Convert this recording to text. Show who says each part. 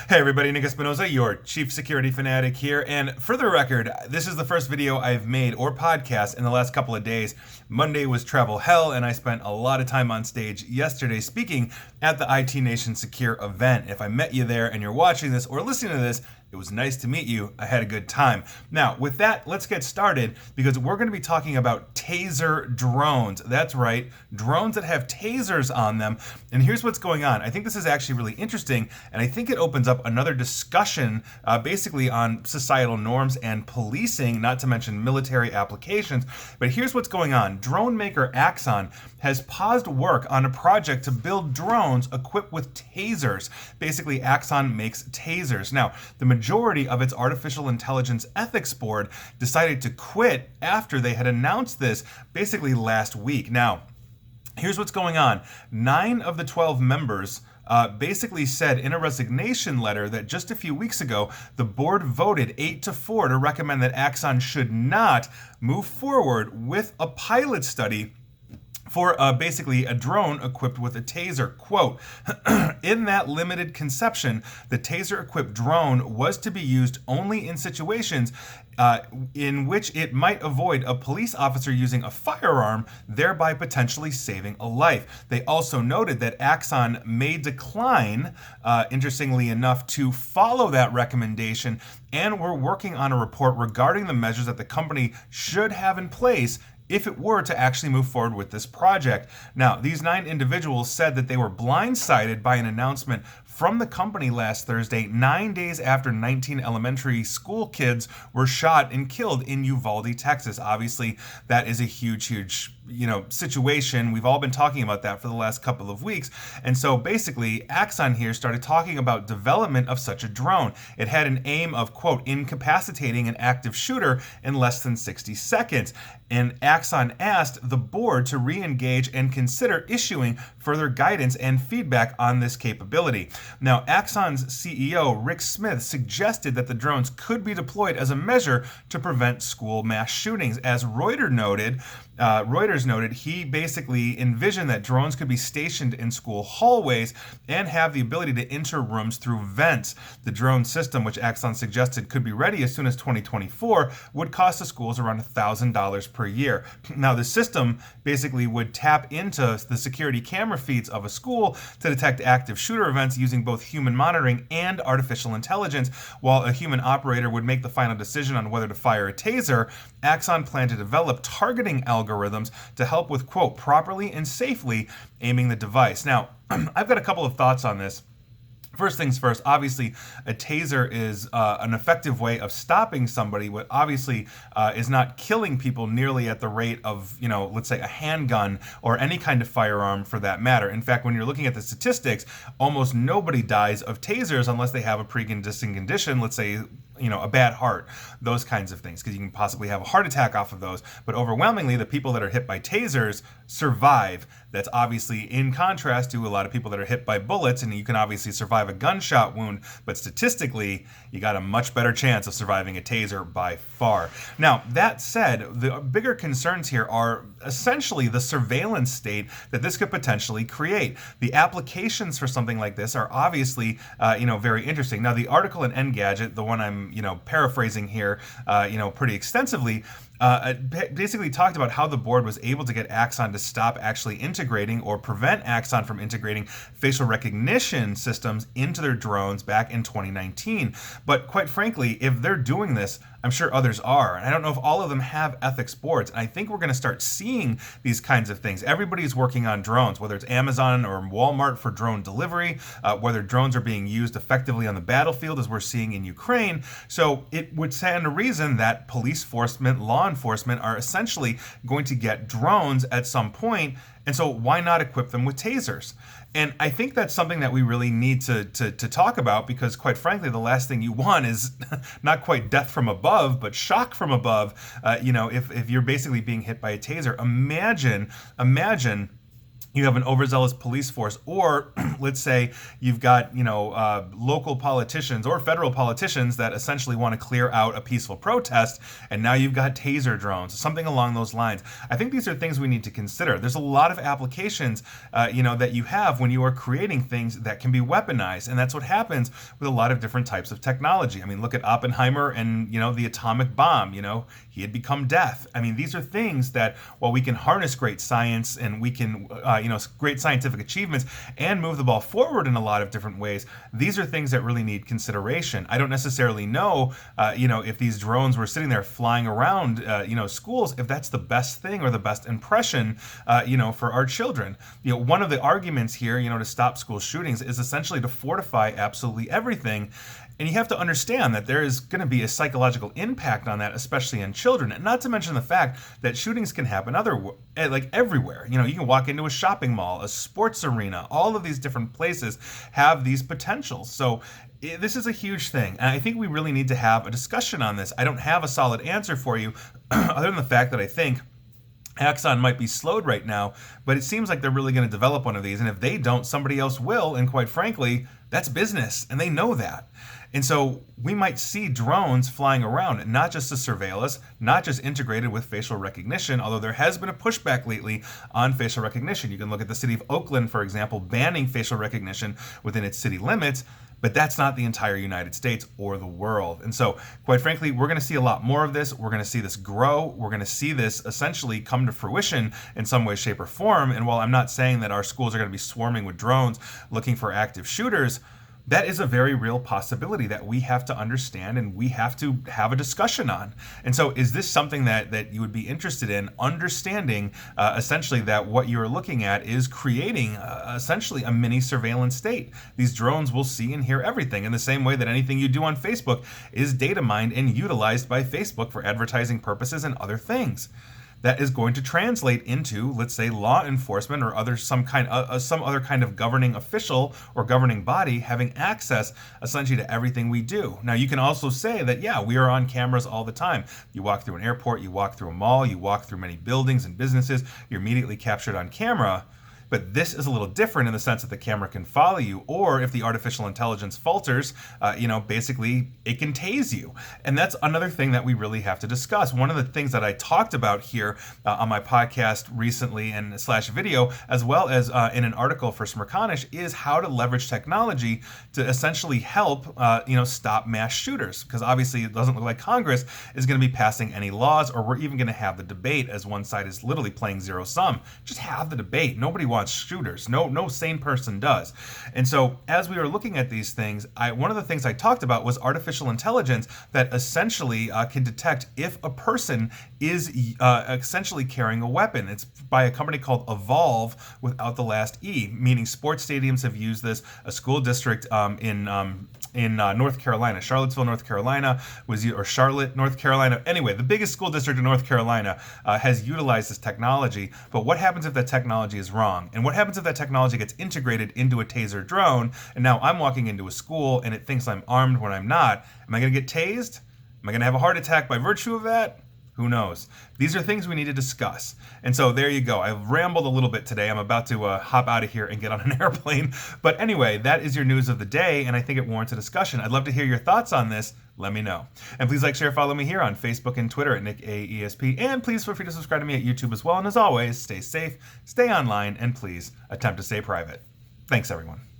Speaker 1: Hey everybody, Nick Espinosa, your chief security fanatic here. And for the record, this is the first video I've made or podcast in the last couple of days. Monday was travel hell, and I spent a lot of time on stage yesterday speaking at the IT Nation Secure event. If I met you there and you're watching this or listening to this, it was nice to meet you. I had a good time. Now, with that, let's get started because we're going to be talking about Taser drones. That's right, drones that have tasers on them. And here's what's going on. I think this is actually really interesting, and I think it opens up another discussion basically on societal norms and policing, not to mention military applications. But here's what's going on. Drone maker Axon has paused work on a project to build drones equipped with tasers. Basically, Axon makes tasers. Now, the majority of its artificial intelligence ethics board decided to quit after they had announced this basically last week. Now, here's what's going on. 9 of the 12 members basically said in a resignation letter that just a few weeks ago, the board voted 8-4 to recommend that Axon should not move forward with a pilot study for basically a drone equipped with a taser. Quote, in that limited conception, the taser-equipped drone was to be used only in situations in which it might avoid a police officer using a firearm, thereby potentially saving a life. They also noted that Axon may decline, interestingly enough, to follow that recommendation, and we're working on a report regarding the measures that the company should have in place if it were to actually move forward with this project. Now, these 9 individuals said that they were blindsided by an announcement from the company last Thursday, 9 days after 19 elementary school kids were shot and killed in Uvalde, Texas. Obviously, that is a huge situation. We've all been talking about that for the last couple of weeks. And so basically, Axon here started talking about development of such a drone. It had an aim of, quote, incapacitating an active shooter in less than 60 seconds. And Axon asked the board to re-engage and consider issuing further guidance and feedback on this capability. Now, Axon's CEO, Rick Smith, suggested that the drones could be deployed as a measure to prevent school mass shootings. As Reuters noted, he basically envisioned that drones could be stationed in school hallways and have the ability to enter rooms through vents. The drone system, which Axon suggested could be ready as soon as 2024, would cost the schools around $1,000 per year. Now, the system basically would tap into the security camera feeds of a school to detect active shooter events using both human monitoring and artificial intelligence. While a human operator would make the final decision on whether to fire a taser, Axon planned to develop targeting algorithms to help with, quote, properly and safely aiming the device. Now, I've got a couple of thoughts on this. First things first, obviously, a taser is an effective way of stopping somebody, what obviously is not killing people nearly at the rate of, let's say a handgun or any kind of firearm for that matter. In fact, when you're looking at the statistics, almost nobody dies of tasers unless they have a pre-existing condition, let's say, a bad heart, those kinds of things, because you can possibly have a heart attack off of those. But overwhelmingly, the people that are hit by tasers survive. That's obviously in contrast to a lot of people that are hit by bullets, and you can obviously survive a gunshot wound, but statistically, you got a much better chance of surviving a taser by far. Now, that said, the bigger concerns here are essentially the surveillance state that this could potentially create. The applications for something like this are obviously, very interesting. Now, the article in Engadget, the one I'm, paraphrasing here, pretty extensively, basically talked about how the board was able to get Axon to stop actually integrating or prevent Axon from integrating facial recognition systems into their drones back in 2019. But quite frankly, if they're doing this, I'm sure others are. And I don't know if all of them have ethics boards. And I think we're going to start seeing these kinds of things. Everybody's working on drones, whether it's Amazon or Walmart for drone delivery, whether drones are being used effectively on the battlefield, as we're seeing in Ukraine. So it would stand to reason that police enforcement, law enforcement are essentially going to get drones at some point. And so why not equip them with tasers? And I think that's something that we really need to talk about, because quite frankly, the last thing you want is not quite death from above, but shock from above. If you're basically being hit by a taser, imagine you have an overzealous police force, or let's say you've got local politicians or federal politicians that essentially want to clear out a peaceful protest, and now you've got taser drones, something along those lines. I think these are things we need to consider. There's a lot of applications that you have when you are creating things that can be weaponized, and that's what happens with a lot of different types of technology. I mean, look at Oppenheimer and the atomic bomb. He had become death. I mean, these are things that, while we can harness great science and we can great scientific achievements and move the ball forward in a lot of different ways, these are things that really need consideration. I don't necessarily know, if these drones were sitting there flying around, schools, if that's the best thing or the best impression, for our children. One of the arguments here, to stop school shootings is essentially to fortify absolutely everything. And you have to understand that there is going to be a psychological impact on that, especially in children. And not to mention the fact that shootings can happen everywhere. You can walk into a shopping mall, a sports arena, all of these different places have these potentials. So this is a huge thing. And I think we really need to have a discussion on this. I don't have a solid answer for you other than the fact that I think Axon might be slowed right now, but it seems like they're really going to develop one of these. And if they don't, somebody else will. And quite frankly, that's business. And they know that. And so we might see drones flying around, not just to surveil us, not just integrated with facial recognition, although there has been a pushback lately on facial recognition. You can look at the city of Oakland, for example, banning facial recognition within its city limits. But that's not the entire United States or the world. And so, quite frankly, we're going to see a lot more of this. We're going to see this grow. We're going to see this essentially come to fruition in some way, shape, or form. And while I'm not saying that our schools are going to be swarming with drones looking for active shooters, that is a very real possibility that we have to understand and we have to have a discussion on. And so is this something that you would be interested in, understanding essentially that what you're looking at is creating essentially a mini surveillance state? These drones will see and hear everything in the same way that anything you do on Facebook is data mined and utilized by Facebook for advertising purposes and other things. That is going to translate into, let's say, law enforcement or some other kind of governing official or governing body having access essentially to everything we do. Now, you can also say that, yeah, we are on cameras all the time. You walk through an airport, you walk through a mall, you walk through many buildings and businesses, you're immediately captured on camera. But this is a little different in the sense that the camera can follow you, or if the artificial intelligence falters, basically it can tase you. And that's another thing that we really have to discuss. One of the things that I talked about here on my podcast recently and / video, as well as in an article for Smerconish, is how to leverage technology to essentially help, stop mass shooters. Because obviously it doesn't look like Congress is going to be passing any laws, or we're even going to have the debate, as one side is literally playing zero sum. Just have the debate. Nobody wants shooters. No sane person does. And so as we were looking at these things, one of the things I talked about was artificial intelligence that essentially can detect if a person is essentially carrying a weapon. It's by a company called Evolve without the last E, meaning sports stadiums have used this. A school district in North Carolina, Charlottesville, North Carolina, or Charlotte, North Carolina. Anyway, the biggest school district in North Carolina has utilized this technology. But what happens if that technology is wrong? And what happens if that technology gets integrated into a taser drone, and now I'm walking into a school and it thinks I'm armed when I'm not? Am I going to get tased? Am I going to have a heart attack by virtue of that? Who knows? These are things we need to discuss. And so there you go. I've rambled a little bit today. I'm about to hop out of here and get on an airplane. But anyway, that is your news of the day, and I think it warrants a discussion. I'd love to hear your thoughts on this. Let me know. And please like, share, follow me here on Facebook and Twitter at NickAESP. And please feel free to subscribe to me at YouTube as well. And as always, stay safe, stay online, and please attempt to stay private. Thanks, everyone.